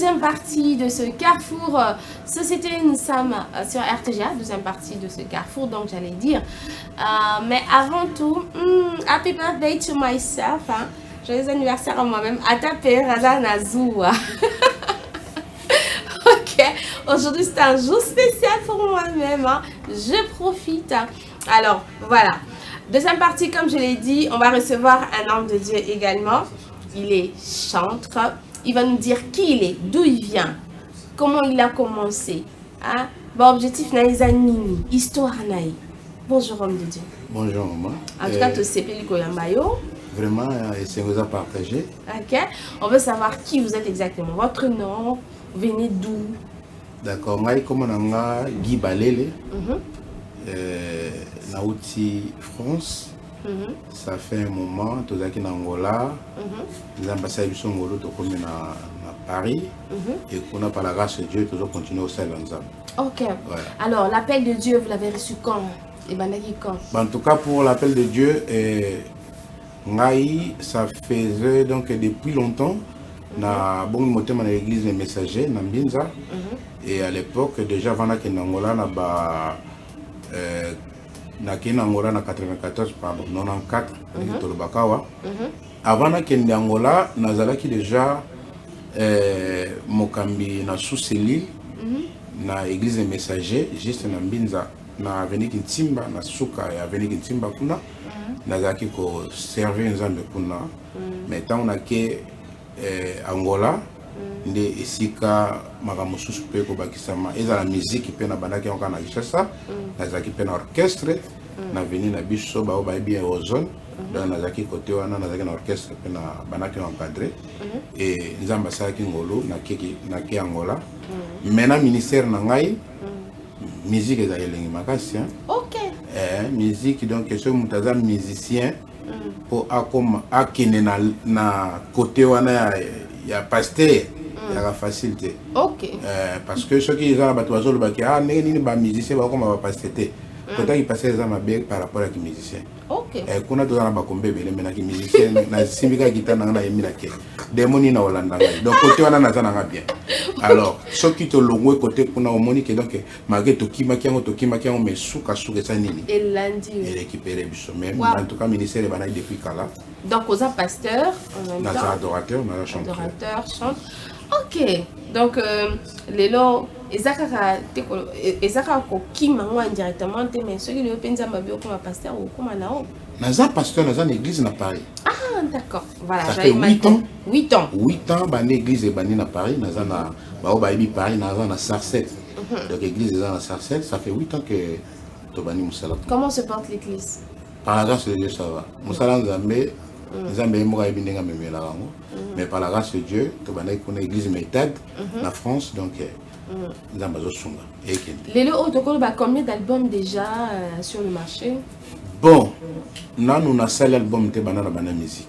deuxième partie de ce carrefour Société, nous sommes sur RTGA, deuxième partie de ce carrefour, donc j'allais dire. Mais avant tout, happy birthday to myself. Hein. Joyeux anniversaire à moi-même. Atape Raza Nazoua. Ok, aujourd'hui c'est un jour spécial pour moi-même. Hein. Je profite. Hein. Alors, voilà. Deuxième partie, comme je l'ai dit, on va recevoir un homme de Dieu également. Il est chantre. Il va nous dire qui il est, d'où il vient, comment il a commencé. Hein? Bon, objectif Naïzanini, histoire Naï. Bonjour homme de Dieu. Bonjour maman. En tout cas, tu sais Koyambayo. Vraiment, c'est vous a partagé. Ok. On veut savoir qui vous êtes exactement. Votre nom, vous venez d'où? D'accord. Moi, comme on a Guy Balele, Naouti France. Ça fait un moment, tous les en Angola, les ambassades sont comme à Paris, et qu'on a par la grâce de Dieu, toujours continuer au sein ensemble. Ok. Ouais. Alors, l'appel de Dieu, vous l'avez reçu quand? Et quand? En tout cas, pour l'appel de Dieu, ça faisait donc depuis longtemps. Na bon moté dans l'église des messagers, na Mbinza, et à l'époque déjà avant que Angola na ba na Angola na 94 pardon 94 Tolobakawa avant na kende Angola nazalaki déjà mokambi na sous-cellule na église des messagers juste na Mbinza na avenue Kintimba na suka ya avenue Kintimba kuna nazalaki ko servir nzambe kuna mais tant on a que Angola nde esika makambo susu pe ko bakisama ezala musique pe na bandaki on kana Kinshasa nazaki pe na orchestre na veni na biso ba ba bien ozone donc nazaki côté wana nazaki na orchestre pe na bandaki encadré et nzamba saki ngolo na ke Angola maintenant ministère na ngai musique ezali elengi makasi OK musique donc ce mutaza musicien pour akoma akene na côté wana ya pasteur ya facilité. OK. Parce que ceux qui ont battu azolo baki nini ba musicien ba koma ba pasteur. Quand il passait les amis bien par rapport à qui musicien. OK. Kuna to na ba kombe bele mena ki musicien na simbika guitare na yemina ke. Demoni na Holanda. Donc côté wana na zana bien. Alors ceux qui te longwe côté kuna omoni que donc malgré to kimaki yango mais suka ça nini. Et lundi. Et récupérer biso même en tout cas ministère bana depuis kala. Donc aux pasteur en même temps. Adorateur, na chanteur. Adorateur, chante. OK. Donc les lots ezaka ko kimango indirectement mais ceux qui le penza mabio comme pasteur ou comme nao. Naza pasteur naza l'église na Paris. Ah d'accord. Voilà, ça fait 8 ans. 8 ans. 8 ans ban église et bani na Paris naza na ba obayibi Paris naza na Sarcelles. Donc église est dans Sarcelles, ça fait 8 ans que to bani musala. Comment se porte l'église? Par la grâce de Dieu ça va. Musala nzambe nzambe moka ebindenga memela rango. Mais par la grâce de Dieu, to bani ko na église méthode na France donc Lelo Otokolo, combien d'albums déjà sur le marché? Bon, nous avons un seul album de banana musique.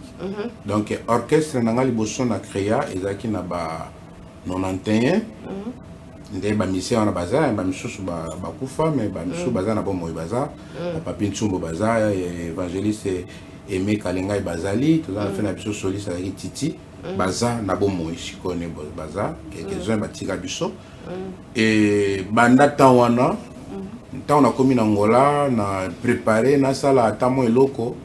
Donc, orchestre, nous avons créé, et ça qui n'a pas 91. Nous avons mis en bazar, nous avons mis en mais nous avons mis en bazar, Papi Ntsumbo bazar, évangéliste Aimé Kalenga Bazali, tout ça fait la biso soliste avec Titi. Bazar, nous avons mis en bazar, quelques-uns batika biso. Et banda tawana tant on a commis en Angola na préparé na sala atamo eloko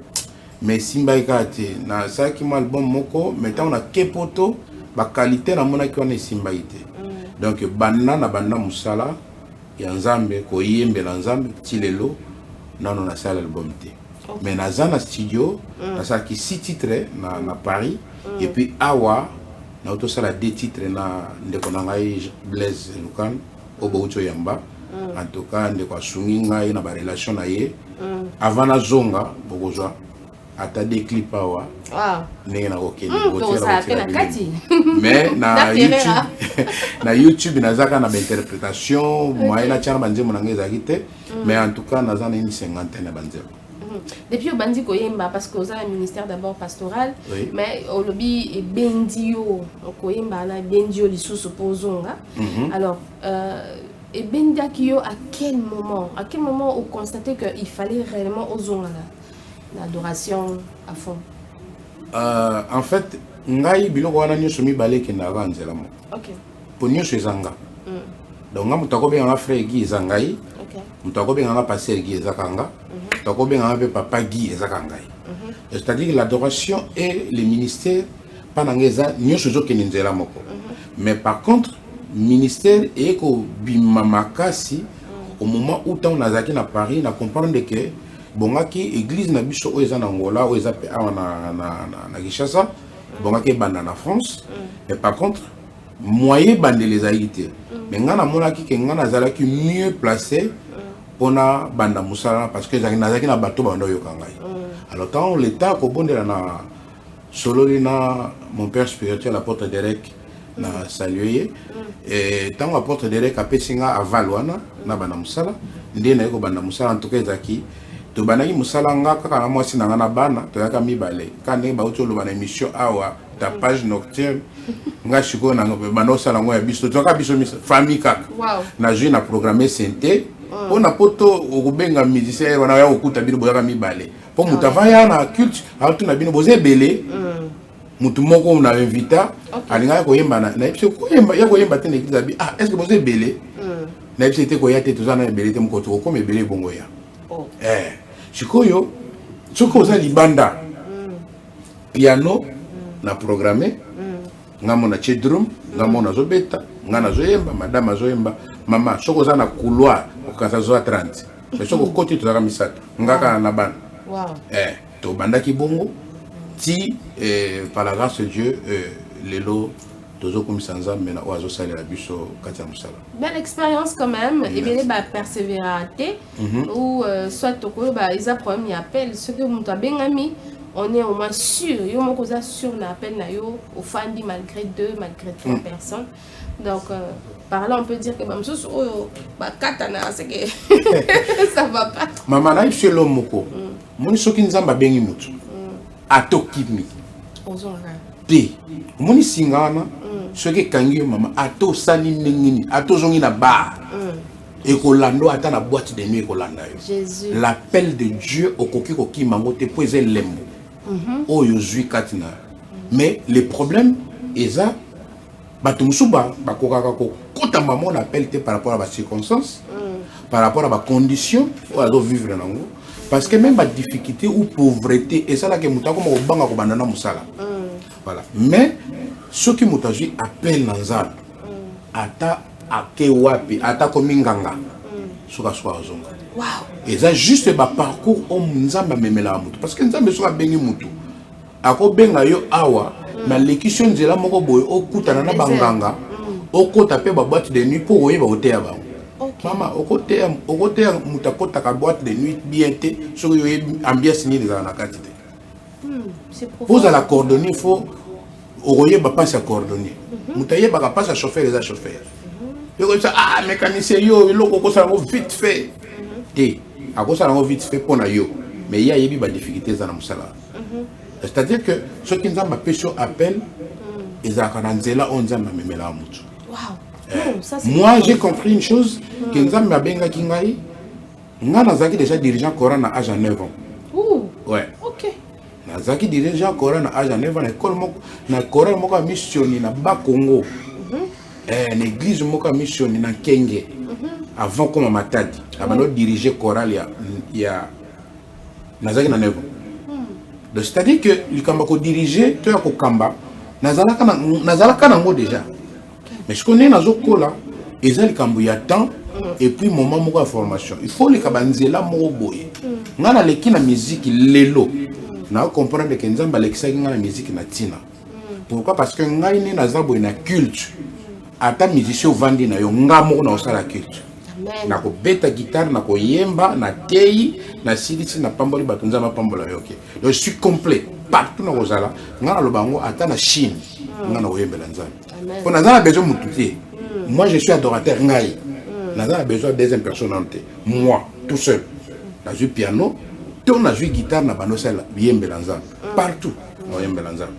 mais simba ikate na saki mo album moko mais tant on a kepoto ba qualité na mona ki on simba ite donc banda na banda musala ya nzambe ko yembe na nzambe tilelo na na sala album te mais na zana studio na saki 6 titres na Paris et puis awa na auto sala 2 titres na ndeko na ngai Blaise Lukan Oboucho Yamba en tout cas ndeko asungi ngai na ba relation na ye avant na zonga bokozwa ata des clips awa ndenge na kokende mais na YouTube na YouTube nazaka na interprétation moyen na tchana banzemo na ngai zakite mais en tout cas nazana une cinquantaine na banzemo. Depuis au bandi koyemba parce que ça le ministère d'abord pastoral oui. Mais au lobby et bendio koyemba na bendio li sous posonga alors et bendia kyo à quel moment vous constatez que il fallait réellement ozonga l'adoration à fond en fait ngai biloko wana nyoso mibale ke na ranzela mo OK ponyo chez Zanga. Donc nga mutako benga frère Guy Zangai. Mutako benga pasteur Guy Zakanga. Mutako benga papa Guy Zakangai. C'est-à-dire que l'adoration et le ministère panangeza nyo sozo keninzela moko. Mais par contre ministère et ko bimamakasi au moment où on a zaki na Paris na comprendre que bongaki église na biso o eza na Angola o eza pe na Kinshasa bongaki banda na France. Mais par contre moyen bande les haïtés. Mais ngana monaki ke ngana zalaki mieux placé pona banda musala parce que zaki na bateau bando yokangai. Alors quand l'état ko bondela na sololina mon père spirituel apôtre Derek na salué et tant apôtre Derek a pesinga à Valwana na banda musala ndena ko banda musala en tout cas zaki to banaki musala nga kaka na mwasi na ngana bana to yaka mibale kane ba utolo bana émission awa ta page nocturne nga shiko na bana sala ngo ya biso to ka biso famille kaka na jeu na programmer santé on a poto okubenga musicien wana ya okuta bino boyaka mibale po mutavaya na culte altu na bino boze belé mutu moko na invita alinga ko yemba na episode ko yemba ya ko yemba tene église abi est-ce que boze belé na episode ko ya te to zana belé te mko to ko me belé bongo ya chikoyo soko za libanda piano na programmer ngamo na chedrum ngamo na zobeta ngana zoyemba madame azoyemba mama soko za na couloir okasa zo 30 mais soko côté to za misata ngaka na bana to bandaki bongo ti par la grâce de Dieu lelo tozo komisanza mena oazo sala la biso katia musala. Belle expérience quand même et bien ba persévérité ou soit toko ba isa problème y appelle ce que muta bengami on est au moins sûr yo moko za sûr na appel na yo au fandi malgré 2 malgré 3 personnes. Donc par là on peut dire que ba msusu oyo ba katana c'est que ça va pas. Mama na ifse lo moko. Moni soki nzamba bengi mutu. Atokimi. Ozonga. P. Moni singana soki kangi mama ato sali ningini ato zongi na bar. Et kolando ata na boîte de nuit kolanda yo. Jésus. L'appel de Dieu au koki koki mangote poser lembo. Oyo zui katina. Mais le problème est ça batumusuba bakokaka ko kota maman on appelle par rapport à la circonstance par rapport à la condition ou à vivre nango parce que même la difficulté ou pauvreté et ça là que mutako mo banga ko bandana musala voilà mais ce qui mutaji appelle nanzal ata ake wapi ata kominganga soka soka zonga wow et ça juste ba parcours on nzamba memela mutu parce que nzambe soka bengi mutu ako benga yo awa na l'équision nzela moko boy okutana na banganga okota pe ba boîte de nuit pour oyeba oteya ba mama okoteya mutakota ka boîte de nuit bien té sur yo ambiance ni les na quantité c'est profond vous à la coordonner il faut oyeba pas à coordonner mutayeba ka pas à chauffeur les chauffeur yo comme ça mécanicien yo loko ko ça vite fait té akosa na vite fait pour na yo mais il y a yebi ba difficulté za na musala. C'est-à-dire que ceux qui nous ont appel, ils ont là on dit memela mutu. Moi j'ai compris une chose que nous avons benga kingai. Nazaki déjà dirigeant Coran à âge de 9 ans. Ouais. OK. Nazaki dirigeant Coran à âge de 9 ans école na Coran moko missionné na Bakongo. L'église moko missionné na Kenge. Avant comme Matadi, avant diriger Coran il y a Nazaki na 9 ans. C'est-à-dire que le Kambako dirigé, tu as un Kamba, Nazalaka nango déjà. Mais ce qu'on est dans le là, ils ont le Kambo y a temps et puis moment de formation. Il faut les Kabanzela Moboye. On a la musique lelo. On comprendre que nous avons la musique natina. Pourquoi? Parce que nous avons un culte. Ata musicien vandi na yo ngamo na osala culte. Na ko beta guitare na ko yemba na tei na silisi na pamboli batunza ma pambola yoke. Donc je suis complet partout na kozala ngana lobango ata na Chine ngana oyembela nzambe. On a besoin mututi. Moi je suis adorateur ngai. On a besoin des impersonnantes. Moi tout seul. Na joué piano, on a joué guitare na banosela yembela nzambe. Partout na oyembela nzambe.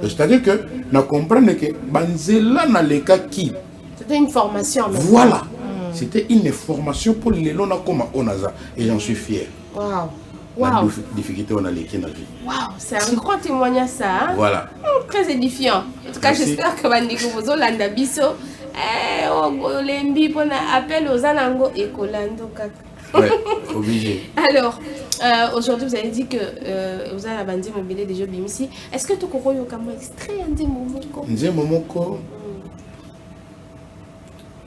C'est-à-dire que nous comprenons que Banzela n'a les cas qui. C'était une formation. Voilà. C'était une formation pour les lona comme on a ça. Et j'en suis fier. Waouh. La difficulté on a les qui n'a vie. Waouh, c'est un grand témoignage ça. Hein? Voilà. Très édifiant. En tout cas, j'espère que Bandiko Bozo Landabiso Lembi pour appel aux anango et kolando kaka. Ouais, obligé. Alors, aujourd'hui, vous avez dit que vous avez abandonné mon billet de jeux Bimisi. Est-ce que tu as un extrait de Momoko? Nze Momoko.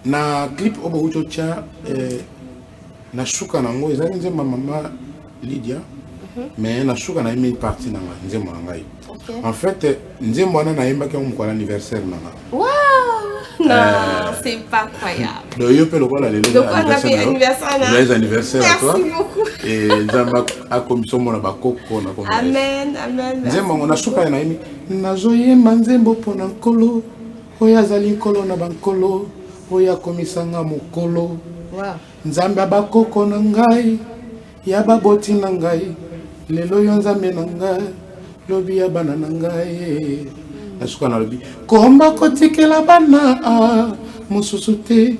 Na clip obo uchocha na shuka nango ezali nze maman Lydia. Mais na shuka na une partie nanga nze mwangai. En fait, nze mwana na yemba kwa mko anniversaire nanga. Wow! Non, c'est pas croyable. Donc yo pe lokola lelo. Donc on a fait anniversaire. Les anniversaires à toi. Merci beaucoup. Et nzamba a commission mona bakoko na komisa. Amen, amen. Nze mwana na shuka na yemi nazoyemba nzembo pona nkolo. Oya zali nkolo na bankolo. Oya komisanga mokolo. Wow. Nzambe bakoko na ngai. Ya baboti na ngai. Lelo yo nzambe na ngai. Lobi ya bana na ngai. Nasuka na lobi. Komba kotikela bana mususu te.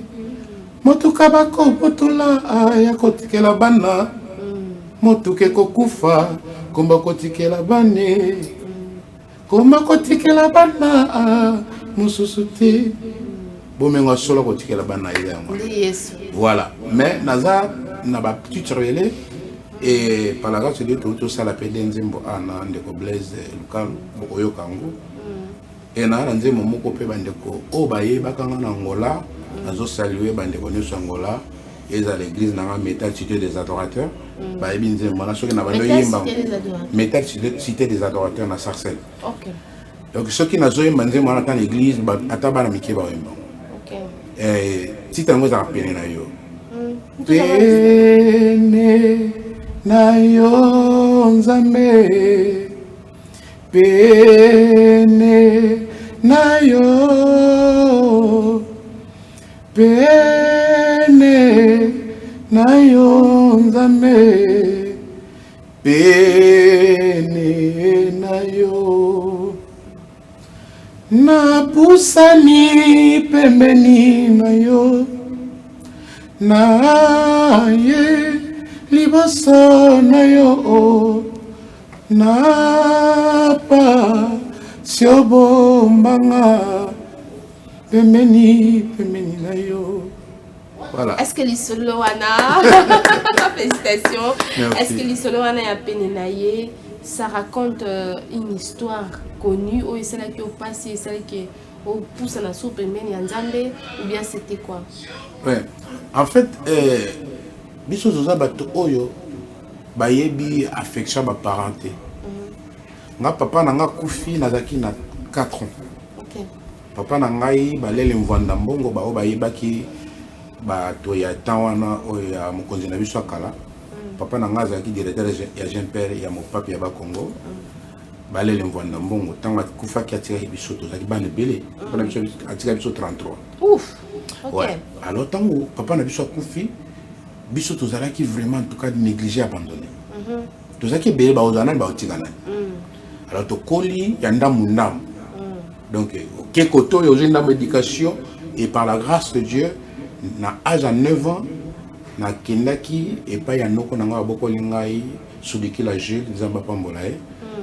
Motuka bako botula ya kotikela bana. Motuke kokufa. Komba kotikela bane. Komba kotikela bana mususu te. Bomengo solo kotikela bana ile yango. Voilà. Mais naza na ba petite relais et par la grâce de Dieu tout ça la pédé nzembo ana ndeko Blaise Lukalu oyo kango. Et na nzembo moko pe bandeko o baye bakanga na Angola nazo saluer bandeko nyonso Angola et à l'église na métal cité des adorateurs. Ba yebi nzembo na soki na bando yemba. Métal cité des adorateurs na Sarcelles. OK. Donc ceux qui nazo yemba nzembo na l'église ata bana mikeba yemba. Si tu as un appelé na yo. Pene na yo nzambe. Pene na yo. Pene na yo nzambe. Pene na yo. Na pusani pembeni na yo. Na ye liboso na yo. Na pa siobombanga pembeni na yo. Voilà. Est-ce que l'Isoloana, félicitations. Est-ce que l'Isoloana a pénénaye? Ça raconte une histoire connue ou c'est là qui au passé, c'est là qui au pousse à la soupe et Nzambe ou bien c'était quoi? Ouais. En fait, biso zoza bato oyo bayebi affection ba parenté. Nga papa na nga kufi nazaki na 4 ans. OK. Papa na ngai balele mvanda mbongo ba o bayebaki bato ya tawana oyo ya mokonzi na biso akala. Papa na nga azalaki directeur ya jeune père ya mopapi ya ba Congo. Balele mvanda mbongo tanga kufa ki atira biso tozaki bana belé. Papa biso atira biso 33. Ouf. OK. Ouais. Alors tango papa na biso kufi biso tozalaki vraiment en tout cas négligé abandonné. Tozalaki belé ba ozana ba otikana. Alors to koli ya ndamu. Donc ke koto yo jenda éducation et par la grâce de Dieu na âge à 9 ans na kendaki et pas ya noko na nga boko lingai sudiki la Jules nzamba pambola e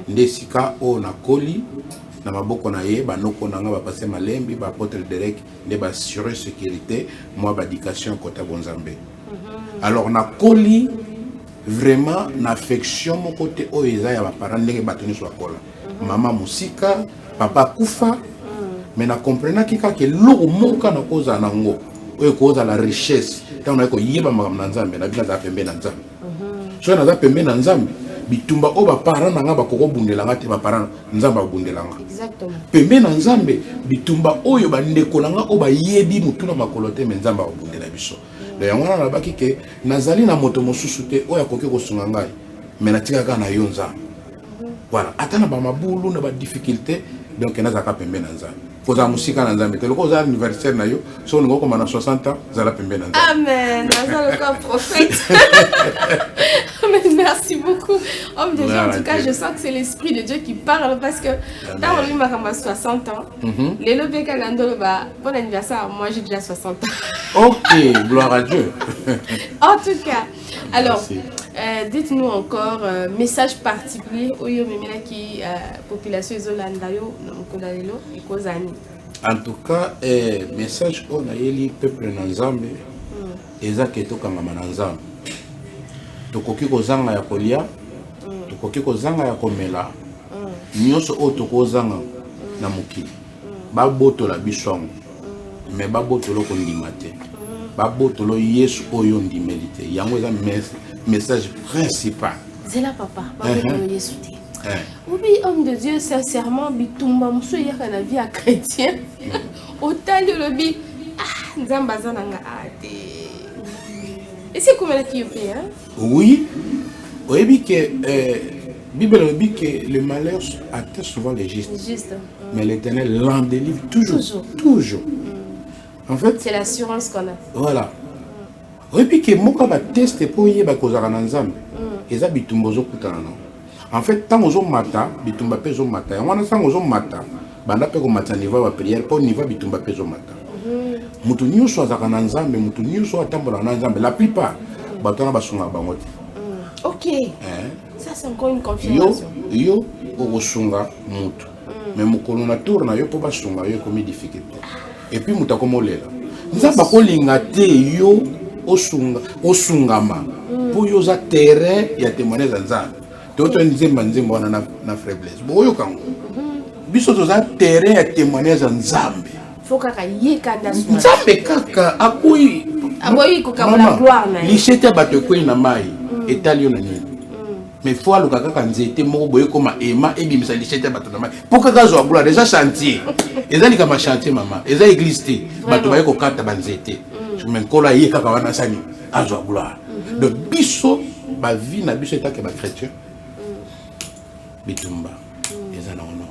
ndesika o na koli na maboko na ye ba noko na nga ba passer malembi ba porter direct ne ba assurer sécurité moi ba éducation kota bonzambe. Alors na koli vraiment na affection mon côté o eza ya ba parents ndenge batoni so kola mama musika papa kufa mais na comprendre kika ke loko moka na koza nango oyo koza la richesse tant na ko yeba makambo na Nzambe na bila za pembe na Nzambe so na za pembe na Nzambe bitumba o ba parents na nga ba koko bundelanga te ba parents Nzambe bundelanga exactement pembe na Nzambe bitumba oyo ba ndeko na nga o ba yebi mutuna makolo te mais Nzambe bundela biso le yango na baki ke nazali na moto mosusu te oyo akoki kosunga ngai mais na tika kana yo Nzambe voilà atana ba mabulu na ba difficulté donc nazaka pembe na Nzambe koza musika na Nzambe te loko za anniversaire na yo so ngo koma na 60 ans zala pembe na Nzambe. Amen. Naza le corps prophète. Amen. Merci beaucoup. Homme de Dieu, en tout cas, je sens que c'est l'esprit de Dieu qui parle parce que dans on lui m'a 60 ans. Les lobes Kanando ba bon anniversaire. Moi j'ai déjà 60 ans. OK, gloire à Dieu. En tout cas, alors dites-nous encore message particulier oyo memela qui population isolanda yo na mukunda lelo ikozani. En tout cas, message on a eu peuple Nanzambe, eza keto kangama Nanzambe. Tokoki kozanga ya kolia, tokoki kozanga ya komela, nyonso o tokozanga na mokili. Baboto la biswango, mais baboto lo kondima te. Baboto lo Yesu oyo ndimelite. Yango eza message principal. C'est là papa, baboto lo Yesu te. Oui, homme de Dieu, sincèrement, bitumba muso yaka na vie à chrétien. Autant de lobby, nzamba zananga ate. Et c'est comme la qui fait, hein? Oui. Oui, que Bible dit que le malheur atteint souvent les justes. Mais l'Éternel l'en délivre toujours. Toujours. En fait, c'est l'assurance qu'on a. Voilà. Oui, puis que moi quand je teste pour y aller kozara nanzambe, eza bitumba zo kutana non. En fait, tant ozo mata, bitumba pezo mata. Et on a tant ozo mata, banda pe ko mata niveau ba prière, pour niveau bitumba pezo mata. Mutu nyuso azaka nanzambe, mutu nyuso atambola nanzambe. La plupart, batona basunga bango te. Ok. Ça c'est encore une confirmation. Yo okosunga mutu. Mais mukolo na tour na yo po basunga yo komi difficulté. Et puis muta komolela. Nzamba kolinga te yo osungama. Po yo za terrain ya témoignage nzambe. Toto nzemba wana na faiblesse. Boyo kango. Biso toza terrain ya témoignage nzambe. Faut kaka yekanda swa. Nzambe kaka akoyi ko kamona gloire na. Lichete bato koyi na mai etalio na nini. Mais faut aller kaka nzete moko boye koma ema ebimisa lichete bato na mai. Pour kaka zo gloire déjà chantier. Ezali kama chantier mama. Eza église te. Bato baye ko kata banzete. Mais kola yekaka wana sani azo gloire. Donc biso ba vie na biso etake ba chrétien. Bitumba. Eza na normal.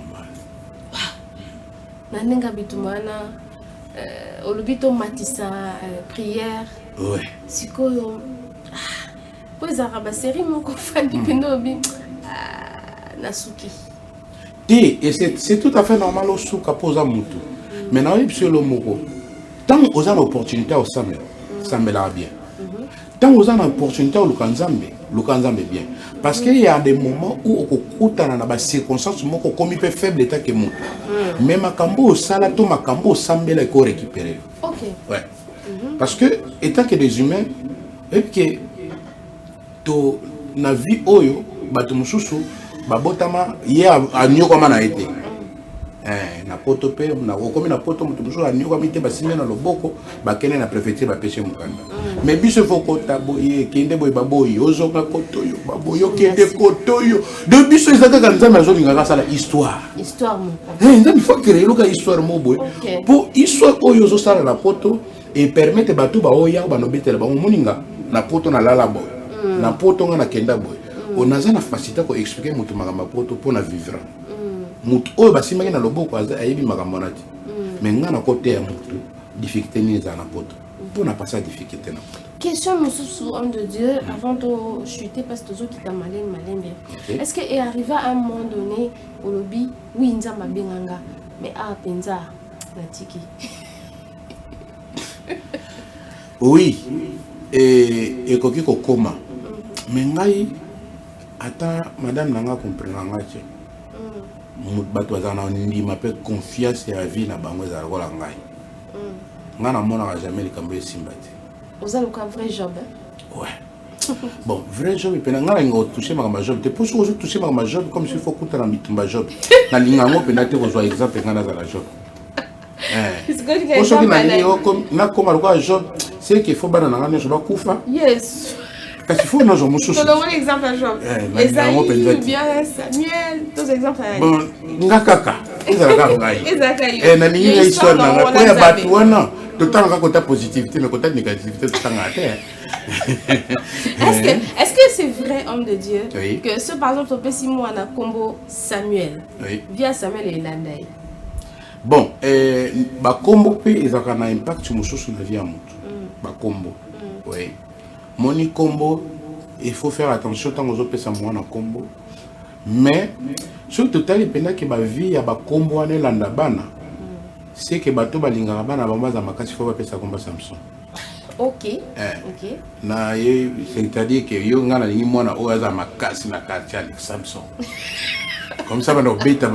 Nanenga bitumba na olubito matisa prière. Ouais. Sikoyo. Poza raba série moko fandi penobi nasuki. Et c'est tout à fait normal au souka posa mutu. Maintenant il le moko. Tant aux an opportunité au samel, samela bien. Tant aux an opportunité au lukanzambe bien. Parce qu'il y a des moments où au kuta na ba circonstances moko comme il peut faible état que mutu. Mais makambo au sala to makambo sambela ko récupérer. OK. Ouais. Parce que étant que des humains et que to na vie oyo bato mususu babotama ya anyoko mana été na poto pe na komi na poto mutu mususu anyoko mite basimé na loboko bakene na préfecture ba péché mukanda mais biso foko taboye kende boy baboy ozoka kotoyo baboyo kende kotoyo de biso ezaka kanzama zo linga sala histoire mo nzambi faut créer loka histoire mo boy pour histoire oyo zo sala na poto et permettre bato ba oya ba nobetela ba moninga na poto na lala boy na poto nga na kenda boy on a na facilité ko expliquer mutu magamba poto pour na vivre mutu oyo basimaki na loboko ayebi makambo na ti mais nga na côté ya mutu difficulté ni za na poto pour na passer difficulté na poto. Question mususu homme de Dieu avant de chuter parce que qui t'a malin bien. Est-ce que est arrivé à un moment donné au lobby oui nzamba benganga mais a penza na tiki. Oui et koki ko koma mais ngai ata madame nanga comprendre ngache bato bazana ndima pe confiance ya vie na bango za kola ngai ngana mona jamais likambo esimbati vous allez quoi vrai job ouais bon vrai job pe ngana ngo toucher ma job te pour que toucher ma job comme s'il faut kuta na mitumba job na lingango pe na te ko exemple ngana za la job na comme algo job c'est qu'il faut bana ngana job kufa yes. Parce qu'il faut nous en mousser. Je donne un exemple à Job. Esaïe, bien Samuel, tous exemples. Bon, ngakaka. Ezaka. Na ninga histoire na ko ya batu wana. Tout temps ka côté positivité mais côté négativité tout temps à Est-ce que c'est vrai homme de Dieu oui. Que ce par exemple peut si moi na combo Samuel. Oui. Via Samuel et Landai. Bon, ba combo pe ezaka na impact sur mususu na vie ya mutu. Ba combo. Oui. Moni combo, il faut faire attention tant aux autres personnes en combo. Mais surtout tant les peines que ma vie a ba combo ane landa bana. C'est que bato balinga bana bamba za makasi faut pas ça combat Samson. OK. OK. Na c'est-à-dire que yo ngana lingi mwana o za makasi na quartier Samson. Comme ça, on va bêta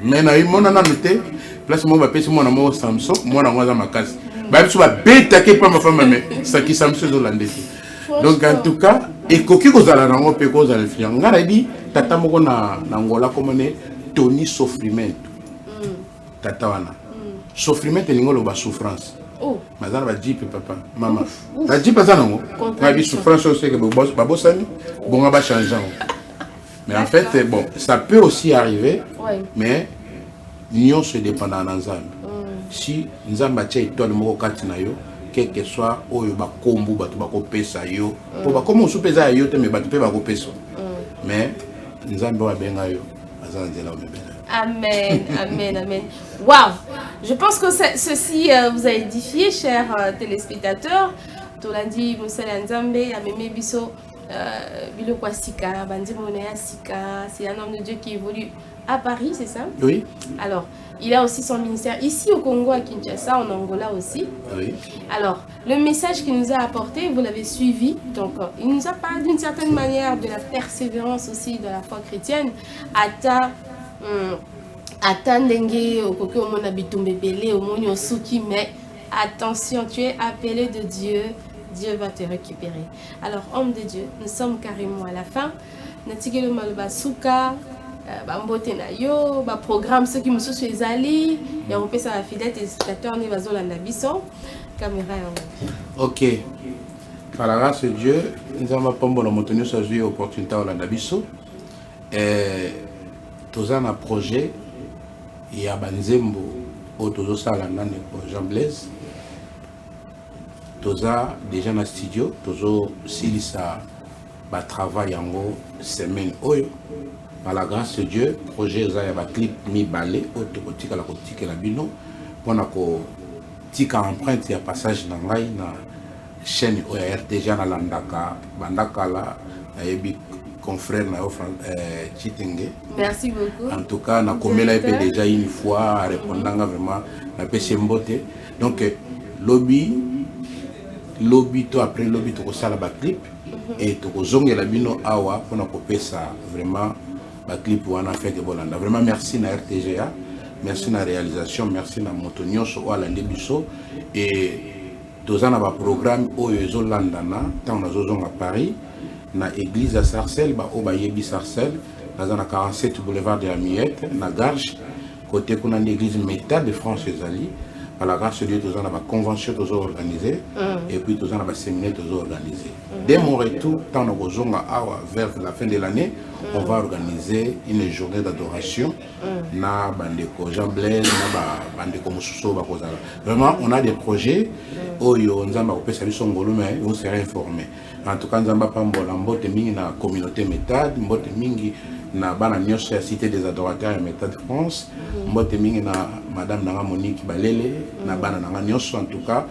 mais na mona na noté place moi va pèse mon amour Samsung moi na moi ma casse ba tu vas bêta que pas ma femme mais ça qui Samsung holandais donc en tout cas et koki ko zala nango pe ko zala fiya ngara di tata moko na ngola comme ne Tony Sofrimento tata wana Sofrimento lingolo ba souffrance oh mazana ba jipe papa mama ba jipe ça nango ba bi souffrance aussi que ba bosani bonga ba changer. Mais en fait, bon, ça peut aussi arriver, ouais. Mais l'union se dépend dans l'ensemble. Si nous avons bâti tout le monde quel que soit où il va combo, il va couper ça yo. Pour comment on soupe ça yo, mais il va couper ça. Mais nous avons bien yo. Amen, amen, amen. Waouh! Je pense que ceci vous a édifié, chers téléspectateurs. Tout l'a dit, Moussa Nzambe, Ameme Bisso. Biloko Sika, Bandi Monea Sika, c'est un homme de Dieu qui évolue à Paris, c'est ça? Oui. Alors, il a aussi son ministère ici au Congo, à Kinshasa, en Angola aussi. Oui. Alors, le message qu'il nous a apporté, vous l'avez suivi. Donc, il nous a parlé d'une certaine manière de la persévérance aussi de la foi chrétienne. Attendenge, au Mona Bitumbe Belé, au Monio Suki, mais attention, tu es appelé de Dieu. Dieu va te récupérer. Alors, homme de Dieu, nous sommes carrément à la fin. Natigelo Maloba Souka, Bambote Nayo, programme ceux qui me sont sur les alliés, et on peut ça fidèle téléspectateurs, nous allons la Bisson. Caméra. Ok. Par la grâce de Dieu, nous avons pas bon maintenir sur jouer opportunité à la Nabiso. Et tous un projet, il y a Banzembo, autour ça la nane Jean Blaise. Toza déjà dans le studio, tozo silisa ba travail en gros semaine oyo par la grâce de Dieu projet za ya ba clip mi balé autokotika la kotika la bino pona ko tika empreinte ya passage na ngai na chaîne oyo RTG na landaka bandaka la yebi confrère na Chitenge. Merci beaucoup. En tout cas na komela epé déjà une fois répondanga vraiment na pese mbote donc lobby to après lobby to kosala ba clip et to kozongela bino awa pona kopesa vraiment ba clip wana feke bolanda vraiment merci na RTGA merci na réalisation merci na motonyoso wala ndebiso et tozana ba programme oyo ezolandana tant na zozonga Paris na église à Sarcelles ba o ba yebi Sarcelles na 47 boulevard de la Miette na Garges côté kuna l'église Méta de France ezali. À la grâce de Dieu, nous avons une convention organisée et puis nous avons un séminaire organisé. Dès mon retour, tant vers la fin de l'année, on va organiser une journée d'adoration. Na bandeko Jean Blaise, na bandeko Moussousso bakozala. Vraiment, on a des projets où on a mais on sera informé. En tout cas, nous avons pambola mbote mingi na communauté méthode, mbote mingi na bana nyosho ya cité des adorateurs ya méthode France, mbote mingi na madame Nanga Monique Balele, na bana Nanga nyosho en tout cas.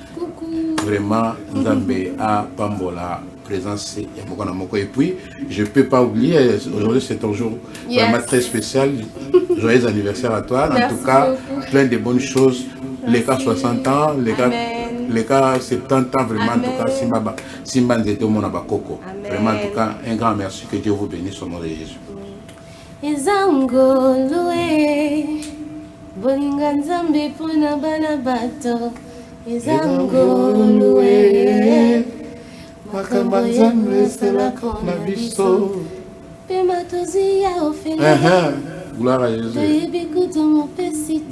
Vraiment, Nzambe a pambola présence ya moko na moko et puis je peux pas oublier aujourd'hui c'est un jour vraiment très spécial. Joyeux anniversaire à toi. En tout cas, plein de bonnes choses. Les cas 60 ans, les cas 70 ans, vraiment, en tout cas, Simba Nzete Mona Bakoko. Vraiment, en tout cas, un grand merci. Que Dieu vous bénisse au nom de Jésus. Gloire à Jésus.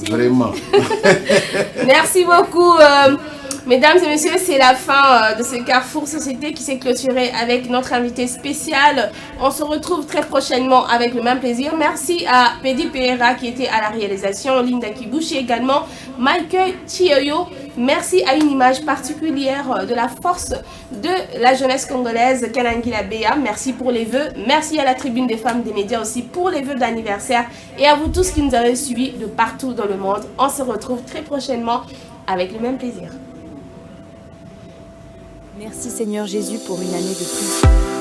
Vraiment. Merci beaucoup. Mesdames et messieurs, c'est la fin de ce Carrefour Société qui s'est clôturé avec notre invité spécial. On se retrouve très prochainement avec le même plaisir. Merci à Pedi Pereira qui était à la réalisation, Linda Kibouchi également, Michael Chioyo. Merci à une image particulière de la force de la jeunesse congolaise, Kanangila Béa. Merci pour les vœux. Merci à la tribune des femmes des médias aussi pour les vœux d'anniversaire. Et à vous tous qui nous avez suivis de partout dans le monde. On se retrouve très prochainement avec le même plaisir. Merci Seigneur Jésus pour une année de plus.